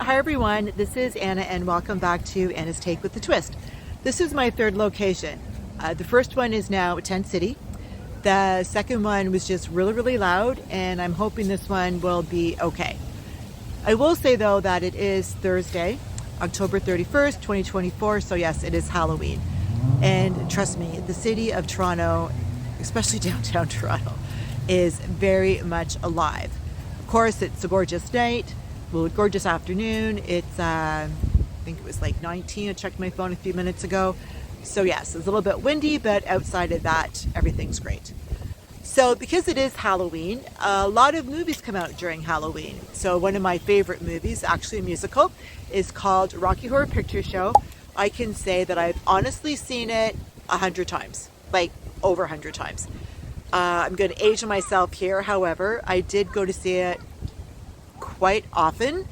Hi everyone, this is Anna and welcome back to Anna's Take with the Twist. This is my third location. The first one is now Tent City. The second one was just really loud, and I'm hoping this one will be okay. I will say though that it is Thursday, October 31st, 2024, so yes, it is Halloween. And trust me, the city of Toronto, especially downtown Toronto, is very much alive. Of course, it's a gorgeous night, a gorgeous afternoon. It's, I think it was like 19. I checked my phone a few minutes ago. So yes, it's a little bit windy, but outside of that, everything's great. So because it is Halloween, a lot of movies come out during Halloween. So one of my favorite movies, actually a musical, is called Rocky Horror Picture Show. I can say that I've honestly seen it 100 times, like over 100 times. I'm going to age myself here. However, I did go to see it quite often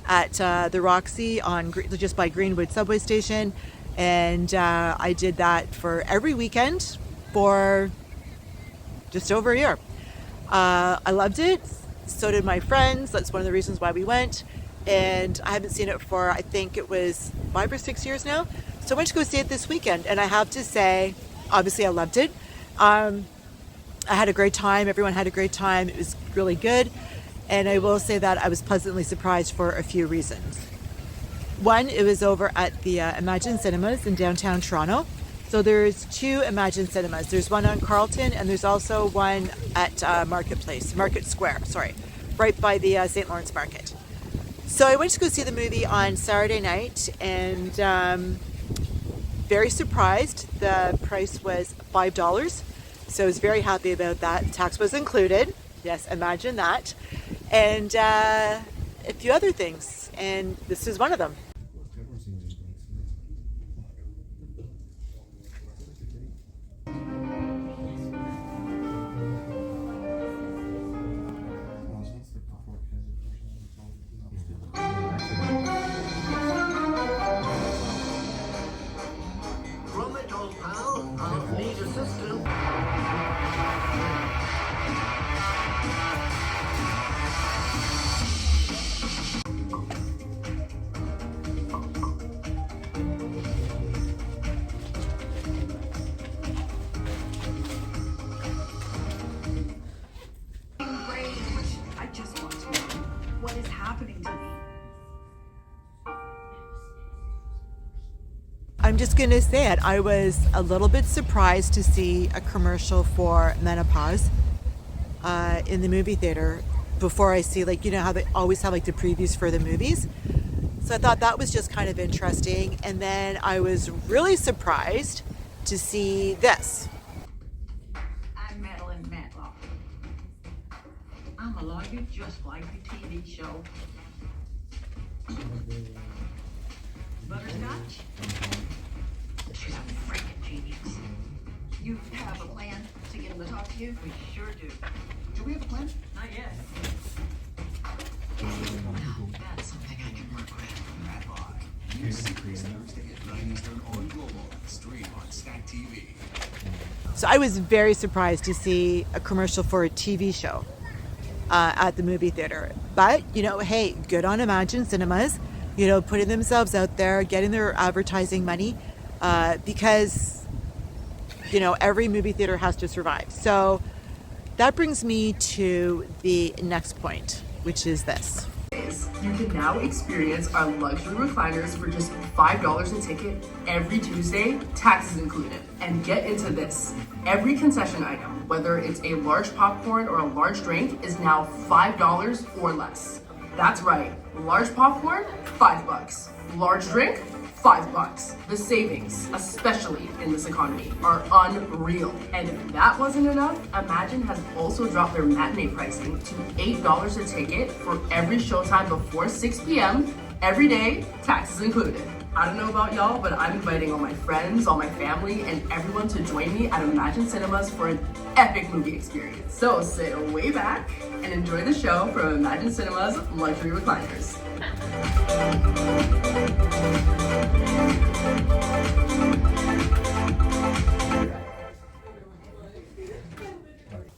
at the Roxy on just by Greenwood subway station, and I did that for every weekend for just over a year. I loved it. So did my friends. That's one of the reasons why we went. And I haven't seen it for, I think it was 5 or 6 years now. So I went to go see it this weekend, and I have to say, obviously I loved it. I had a great time. Everyone had a great time. It was really good. And I will say that I was pleasantly surprised for a few reasons. One, it was over at the Imagine Cinemas in downtown Toronto. So there's two Imagine Cinemas. There's one on Carlton, and there's also one at Market Square, right by the St. Lawrence Market. So I went to go see the movie on Saturday night, and very surprised. The price was $5. So I was very happy about that. Tax was included. Yes, imagine that. And a few other things. And this is one of them. From it, old pal. I'll need assistance. I just want to know what is happening to me. I'm just going to say it. I was a little bit surprised to see a commercial for menopause in the movie theater before I see, like, you know how they always have like the previews for the movies. So I thought that was just kind of interesting. And then I was really surprised to see this. I'm Madeline Matlock. I'm a lawyer just like the TV show. Butterscotch? She's a freaking genius. You have a plan to get him to talk to you? We sure do. Do we have a plan? Not yet. Now, that's something I can work with. Matlock. New series Thursday at 9 Eastern on Global. Stream on Stack TV. So I was very surprised to see a commercial for a TV show at the movie theater. But, you know, hey, good on Imagine Cinemas, you know, putting themselves out there, getting their advertising money, because, you know, every movie theater has to survive. So that brings me to the next point, which is this. You can now experience our luxury recliners for just $5 a ticket every Tuesday, taxes included. And get into this. Every concession item, whether it's a large popcorn or a large drink, is now $5 or less. That's right, large popcorn, $5. Large drink, $5. The savings, especially in this economy, are unreal. And if that wasn't enough, Imagine has also dropped their matinee pricing to $8 a ticket for every showtime before 6 p.m. every day, taxes included. I don't know about y'all, but I'm inviting all my friends, all my family, and everyone to join me at Imagine Cinemas for an epic movie experience. So sit way back and enjoy the show from Imagine Cinemas Luxury Recliners.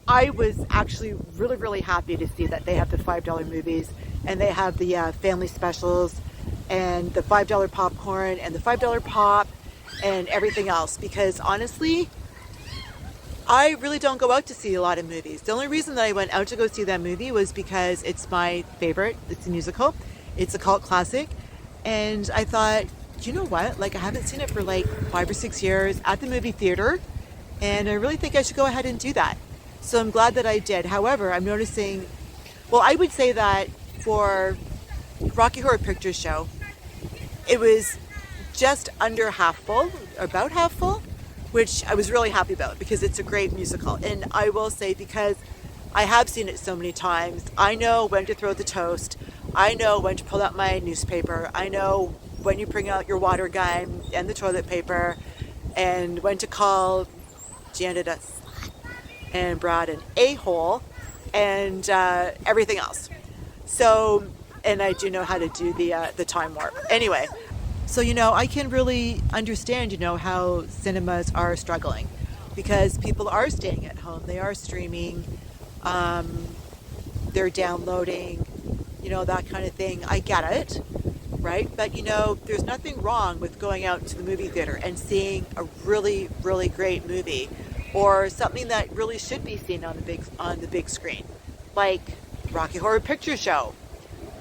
I was actually really happy to see that they have the $5 movies and they have the family specials and the $5 popcorn and the $5 pop and everything else, because honestly, I really don't go out to see a lot of movies. The only reason that I went out to go see that movie was because it's my favorite. It's a musical. It's a cult classic. And I thought, you know what? Like, I haven't seen it for like 5 or 6 years at the movie theater. And I really think I should go ahead and do that. So I'm glad that I did. However, I'm noticing, well, I would say that for Rocky Horror Picture Show, it was just under half full, about half full, which I was really happy about because it's a great musical. And I will say, because I have seen it so many times, I know when to throw the toast. I know when to pull out my newspaper. I know when you bring out your water gun and the toilet paper, and when to call Janet a slut and Brad an a-hole, and everything else. So, and I do know how to do the time warp. Anyway, so, you know, I can really understand, you know, how cinemas are struggling because people are staying at home. They are streaming. They're downloading, you know, that kind of thing. I get it, right? But, you know, there's nothing wrong with going out to the movie theater and seeing a really, really great movie, or something that really should be seen on the big screen, like Rocky Horror Picture Show.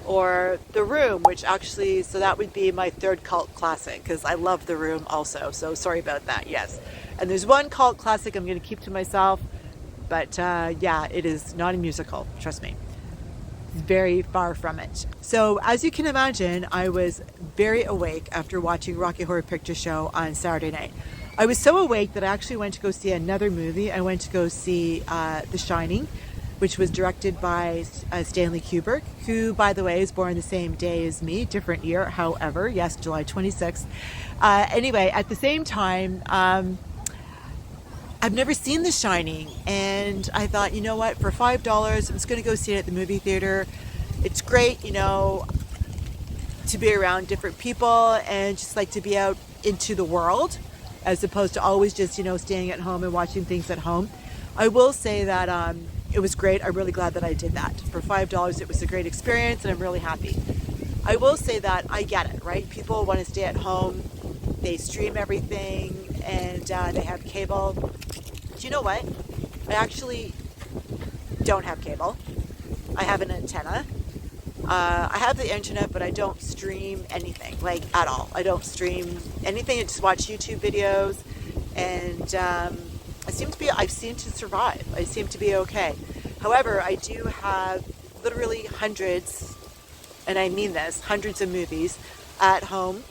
Or The Room, which actually, so that would be my third cult classic, because I love The Room also, so sorry about that, yes. And there's one cult classic I'm going to keep to myself, but yeah, it is not a musical, trust me. It's very far from it. So as you can imagine, I was very awake after watching Rocky Horror Picture Show on Saturday night. I was so awake that I actually went to go see another movie. I went to go see The Shining, which was directed by Stanley Kubrick, who, by the way, is born the same day as me, different year, however, yes, July 26th. Anyway, at the same time, I've never seen The Shining, and I thought, you know what, for $5, I'm just going to go see it at the movie theater. It's great, you know, to be around different people and just like to be out into the world, as opposed to always just, you know, staying at home and watching things at home. I will say that it was great. I'm really glad that I did that. For $5, it was a great experience, and I'm really happy. I will say that I get it, right? People want to stay at home. They stream everything, and they have cable. Do you know what? I actually don't have cable. I have an antenna. I have the internet, but I don't stream anything, like, at all. I don't stream anything. I just watch YouTube videos, and I seem to survive. I seem to be okay. However, I do have literally hundreds, and I mean this, hundreds of movies at home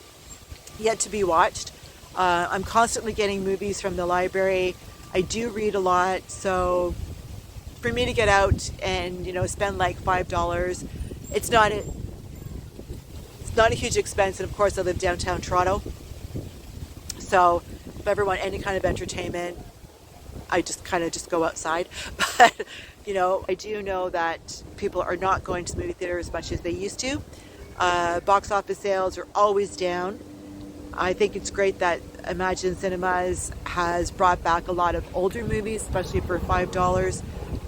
yet to be watched. I'm constantly getting movies from the library. I do read a lot, so for me to get out and, you know, spend like $5, it's not a huge expense. And of course, I live downtown Toronto, so if I ever want any kind of entertainment, I just kind of just go outside. But, you know, I do know that people are not going to the movie theater as much as they used to. Box office sales are always down. I think it's great that Imagine Cinemas has brought back a lot of older movies, especially for $5.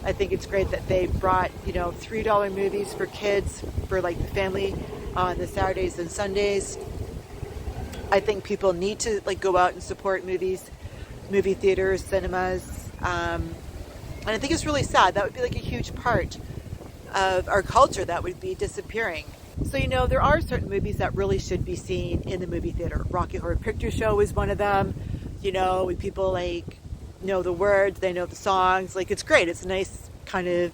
I think it's great that they brought, you know, $3 movies for kids, for like the family on the Saturdays and Sundays. I think people need to like go out and support movies, movie theaters, cinemas. And I think it's really sad. That would be like a huge part of our culture that would be disappearing. So, you know, there are certain movies that really should be seen in the movie theater. Rocky Horror Picture Show is one of them. You know, when people like know the words, they know the songs. Like, it's great. It's a nice kind of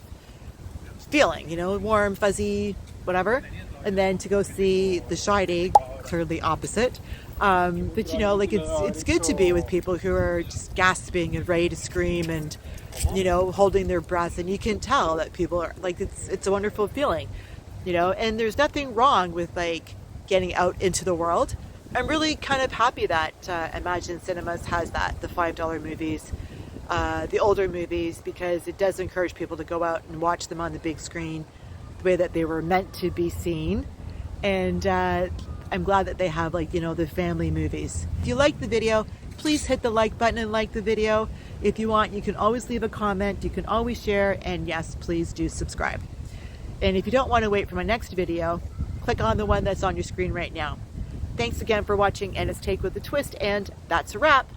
feeling, you know, warm, fuzzy, whatever. And then to go see The Shining, clearly opposite. But, you know, like it's good to be with people who are just gasping and ready to scream and, you know, holding their breath. And you can tell that people are like, it's a wonderful feeling. You know, and there's nothing wrong with like getting out into the world. I'm really kind of happy that Imagine Cinemas has that, the $5 movies, the older movies, because it does encourage people to go out and watch them on the big screen the way that they were meant to be seen. And I'm glad that they have, like, you know, the family movies. If you like the video, please hit the like button and like the video. If you want, you can always leave a comment, you can always share, and yes, please do subscribe. And if you don't want to wait for my next video, click on the one that's on your screen right now. Thanks again for watching Anna's Take with a Twist, and that's a wrap.